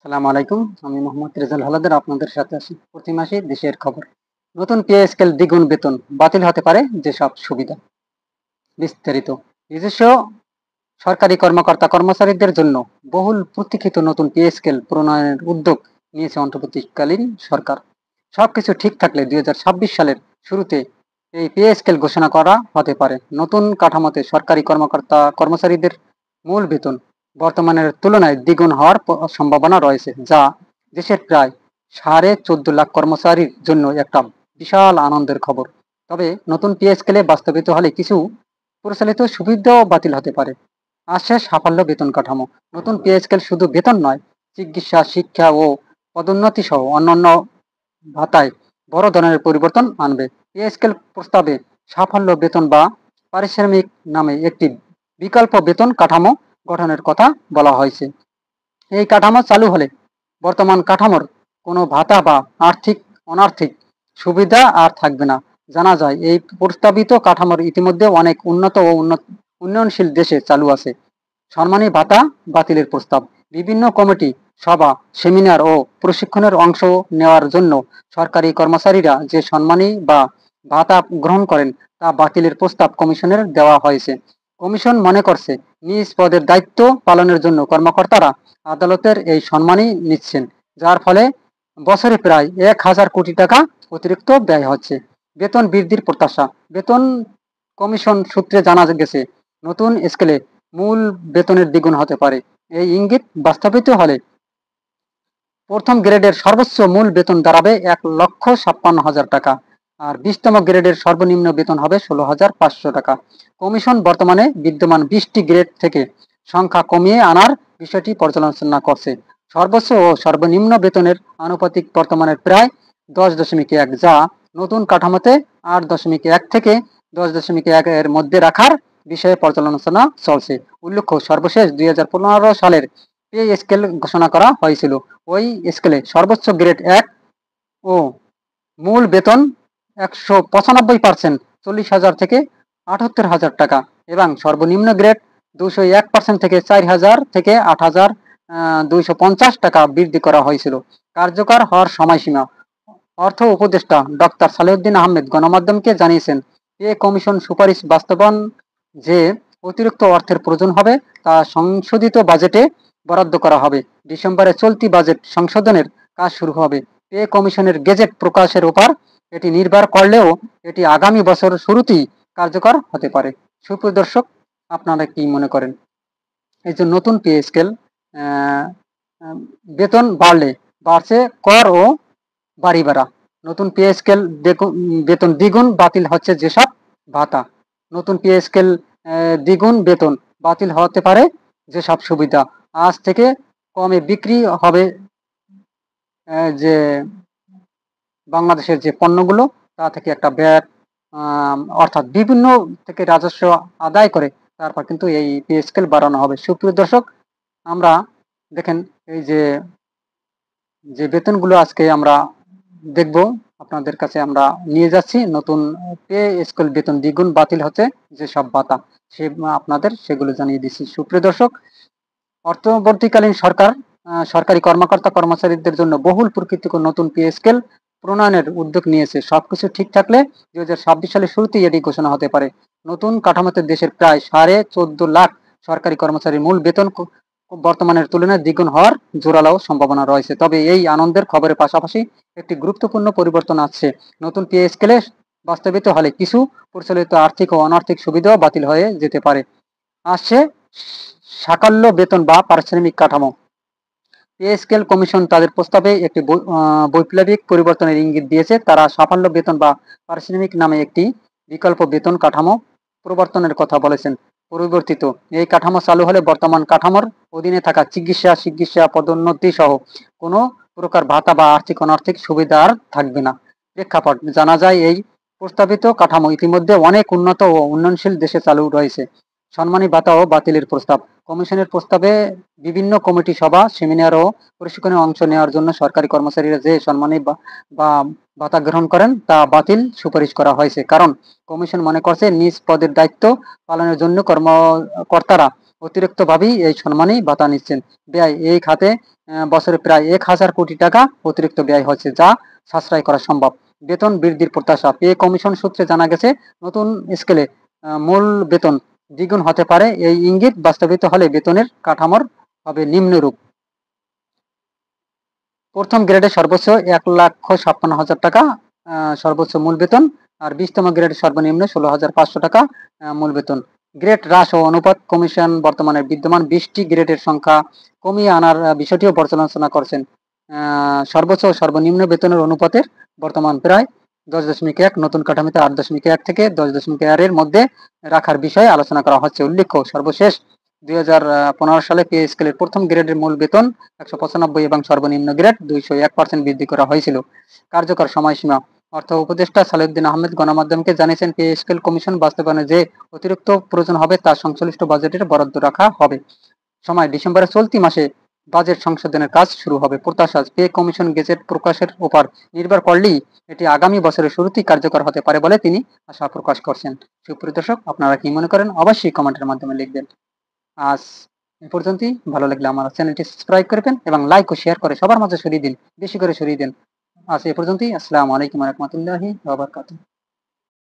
সালাম আলাইকুম। আমি মোহাম্মদ রেজাল হালাদার আপনাদের সাথে আছি। প্রতি মাসে দেশের খবর। নতুন পে স্কেল দ্বিগুণ বেতন বাতিল হতে পারে যেসব সুবিধা বিস্তারিত। নিজস্ব সরকারি কর্মকর্তা কর্মচারীদের জন্য বহুল প্রতীক্ষিত নতুন পে স্কেল প্রণয়নের উদ্যোগ নিয়েছে অন্তর্বর্তীকালীন সরকার। সবকিছু ঠিক থাকলে 2026 সালের শুরুতে এই পে স্কেল ঘোষণা করা হতে পারে। নতুন কাঠামোতে সরকারি কর্মকর্তা কর্মচারীদের মূল বেতন বর্তমানের তুলনায় দ্বিগুণ হওয়ার সম্ভাবনা রয়েছে, যা দেশের প্রায় 14.5 লাখ কর্মচারীর জন্য একটা বিশাল আনন্দের খবর। তবে নতুন পে স্কেলে বাস্তবিত হলে কিছু প্রচলিত সুবিধাও বাতিল হতে পারে। আসছে সাফল্য বেতন কাঠামো। নতুন পে স্কেল শুধু বেতন নয়, চিকিৎসা, শিক্ষা ও পদোন্নতি সহ অন্যান্য ভাতায় বড় ধরনের পরিবর্তন আনবে। পে স্কেল প্রস্তাবে সাফল্য বেতন বা পারিশ্রমিক নামে একটি বিকল্প বেতন কাঠামো গঠনের কথা বলা হয়েছে। এই কাঠামো চালু হলে বর্তমান কাঠামোর কোনো ভাতা বা অনার্থিক সুবিধা আর থাকবে না। জানা যায় এই প্রস্তাবিত কাঠামোর ইতিমধ্যে অনেক উন্নত ও উন্নয়নশীল দেশে চালু আছে। সম্মানী ভাতা বাতিলের প্রস্তাব। বিভিন্ন কমিটি, সভা, সেমিনার ও প্রশিক্ষণের অংশ নেওয়ার জন্য সরকারি কর্মচারীরা যে সম্মানী বা ভাতা গ্রহণ করেন তা বাতিলের প্রস্তাব কমিশনের দেওয়া হয়েছে। কমিশন মনে করছে নিজ পদের দায়িত্ব পালনের জন্য কর্মকর্তারা আদালতের এই সম্মানী নিচ্ছেন, যার ফলে বছরে প্রায় 1,000 কোটি টাকা অতিরিক্ত ব্যয় হচ্ছে। বেতন বৃদ্ধির প্রত্যাশা। বেতন কমিশন সূত্রে জানা গেছে নতুন স্কেলে মূল বেতনের দ্বিগুণ হতে পারে। এই ইঙ্গিত বাস্তবিত হলে প্রথম গ্রেডের সর্বোচ্চ মূল বেতন দাঁড়াবে 1,56,000 টাকা, আর 20তম গ্রেডের সর্বনিম্ন বেতন হবে 16,500 টাকা। কমিশন বর্তমানে বিদ্যমান 20টি গ্রেড থেকে সংখ্যা কমিয়ে আনার বিষয়টি পর্যালোচনা করছে। সর্বোচ্চ ও সর্বনিম্ন বেতনের আনুপাতিক বর্তমানে প্রায় 10.1, যা নতুন কাঠামোতে 8.1 থেকে 10.1 এর মধ্যে রাখার বিষয়ে পর্যালোচনা চলছে। উল্লেখ্য, সর্বশেষ 2015 সালের পে স্কেল ঘোষণা করা হয়েছিল। ওই স্কেলে সর্বোচ্চ গ্রেড 1 ও মূল বেতন 195%, 40,000 থেকে 78,000 টাকা, এবং সর্বনিম্ন গ্রেড 201% থেকে 4,000 থেকে 8,250 টাকা বৃদ্ধি করা হয়েছিল। কার্যকর হওয়ার সময়সীমা। অর্থ উপদেষ্টা ডক্টর সালেউদ্দিন আহমেদ গণমাধ্যমকে জানিয়েছেন, এ কমিশন সুপারিশ বাস্তবায়ন যে অতিরিক্ত অর্থের প্রয়োজন হবে তা সংশোধিত বাজেটে বরাদ্দ করা হবে। ডিসেম্বরে চলতি বাজেট সংশোধনের কাজ শুরু হবে। পে কমিশনের গেজেট প্রকাশের উপর এটি নির্ভর করলেও এটি আগামী বছর শুরুতেই কার্যকর হতে পারে। সুপ্রিয় দর্শক, আপনারা কি মনে করেন? এই যে নতুন পে স্কেল, বেতন বাড়ছে কর ও বাড়ি ভাড়া। নতুন পে স্কেল বেতন দ্বিগুণ বাতিল হচ্ছে যেসব ভাতা। নতুন পে স্কেল দ্বিগুণ বেতন বাতিল হতে পারে যেসব সুবিধা। আজ থেকে কমে বিক্রি হবে যে বাংলাদেশের যে পণ্যগুলো, তা থেকে একটা ব্যাট, অর্থাৎ বিভিন্ন থেকে রাজস্ব আদায় করে তারপর কিন্তু এই পে স্কেল বাড়ানো হবে। সুপ্রিয় দর্শক, আমরা দেখেন এই যে যে বেতনগুলো আজকে আমরা দেখব, আপনাদের কাছে আমরা নিয়ে যাচ্ছি। নতুন পে স্কেল বেতন দ্বিগুণ বাতিল হচ্ছে যেসব ভাতা, সে আপনাদের সেগুলো জানিয়ে দিচ্ছি। সুপ্রিয় দর্শক, অন্তর্বর্তীকালীন সরকার সরকারি কর্মকর্তা কর্মচারীদের জন্য বহুল প্রকৃতির নতুন পে স্কেল প্রণয়নের উদ্যোগ নিয়েছে। সবকিছু ঠিক থাকলে 2026 সালের শুরুতেই এটি ঘোষণা হতে পারে। নতুন কাঠামোতে দেশের প্রায় 14.5 লাখ সরকারি কর্মচারীর মূল বেতন বর্তমানের তুলনায় দ্বিগুণ হওয়ার জোরালো সম্ভাবনা রয়েছে। তবে এই আনন্দের খবরের পাশাপাশি একটি গুরুত্বপূর্ণ পরিবর্তন আসছে। নতুন পে স্কেলে বাস্তবিত হলে কিছু প্রচলিত আর্থিক ও অনার্থিক সুবিধাও বাতিল হয়ে যেতে পারে। আসছে সাকাল্য বেতন বা পারিশ্রমিক কাঠামো। পে স্কেল কমিশন তাদের প্রস্তাবে একটি বৈপ্লবিক পরিবর্তনের ইঙ্গিত দিয়েছে। তারা সাফল্য বেতন বা পারিশ্রমিক নামে একটি বিকল্প বেতন কাঠামো প্রবর্তনের কথা বলেছেন। পরিবর্তিত এই কাঠামো চালু হলে বর্তমান কাঠামোর অধীনে থাকা চিকিৎসা, পদোন্নতি সহ কোনো প্রকার ভাতা বা আর্থিক অনার্থিক সুবিধা আর থাকবে না। প্রেক্ষাপট। জানা যায় এই প্রস্তাবিত কাঠামো ইতিমধ্যে অনেক উন্নত ও উন্নয়নশীল দেশে চালু রয়েছে। সম্মানী ভাতা ও বাতিলের প্রস্তাব। কমিশনের প্রস্তাবে বিভিন্ন কমিটি, সভা, সেমিনার ও প্রশিক্ষণে অংশ নেওয়ার জন্য সরকারি কর্মচারীরা যে সম্মানী বা ভাতা গ্রহণ করেন তা বাতিল সুপারিশ করা হয়েছে। কারণ কমিশন মনে করছে নিজ পদের দায়িত্ব পালনের জন্য কর্মকর্তারা অতিরিক্তভাবেই এই সম্মানী ভাতা নিচ্ছেন। ব্যয় এই খাতে বছরে প্রায় 1000 কোটি টাকা অতিরিক্ত ব্যয় হচ্ছে, যা সাশ্রয় করা সম্ভব। বেতন বৃদ্ধির প্রত্যাশা। পে কমিশন সূত্রে জানা গেছে, নতুন স্কেলে মূল বেতন দ্বিগুণ হতে পারে। এই ইঙ্গিত বাস্তবিত হলে বেতনের কাঠামোর হবে নিম্নরূপ: প্রথম গ্রেডে সর্বোচ্চ 1,56,000 টাকা সর্বোচ্চ মূল বেতন, আর 20তম গ্রেডে সর্বনিম্ন 16,500 টাকা মূল বেতন। গ্রেড হ্রাস ও অনুপাত। কমিশন বর্তমানে বিদ্যমান 20টি গ্রেডের সংখ্যা কমিয়ে আনার বিষয়টিও পর্যালোচনা করছেন। সর্বোচ্চ ও সর্বনিম্ন বেতনের অনুপাতের বর্তমান প্রায় 10.1, নতুন কাঠামোতে 8.1 থেকে 10.1 এর মধ্যে রাখার বিষয়ে আলোচনা করা হচ্ছে। উল্লেখ্য, সর্বশেষ 2015 সালে পে স্কেলের প্রথম গ্রেডের মূল বেতন 195 এবং সর্বনিম্ন গ্রেড 201% বৃদ্ধি করা হয়েছিল। কার্যকর সময়সীমা। অর্থ উপদেষ্টা সালেউদ্দিন আহমেদ গণমাধ্যমকে জানিয়েছেন, পে স্কেল কমিশন বাস্তবায়নে যে অতিরিক্ত প্রয়োজন হবে তা সংশ্লিষ্ট বাজেটের বরাদ্দ রাখা হবে। সময়: ডিসেম্বরের চলতি মাসে বাজেট সংশোধনের কাজ শুরু হবে। প্রত্যাশা: পে কমিশন গেজেট প্রকাশের উপর নির্ভর করলেই এটি আগামী বছরের শুরুতেই কার্যকর হতে পারে বলে তিনি আশা প্রকাশ করছেন। সুপ্রিয় দর্শক, আপনারা কি মনে করেন অবশ্যই কমেন্টের মাধ্যমে লিখবেন। আজ এ পর্যন্তই। ভালো লাগলে আমার চ্যানেলটি সাবস্ক্রাইব করবেন এবং লাইক ও শেয়ার করে সবার মাঝে ছড়িয়ে দিন, বেশি করে ছড়িয়ে দিন। আজ এ পর্যন্তই। আসসালামু আলাইকুম ওয়া রাহমাতুল্লাহি ওয়া বারাকাতুহু।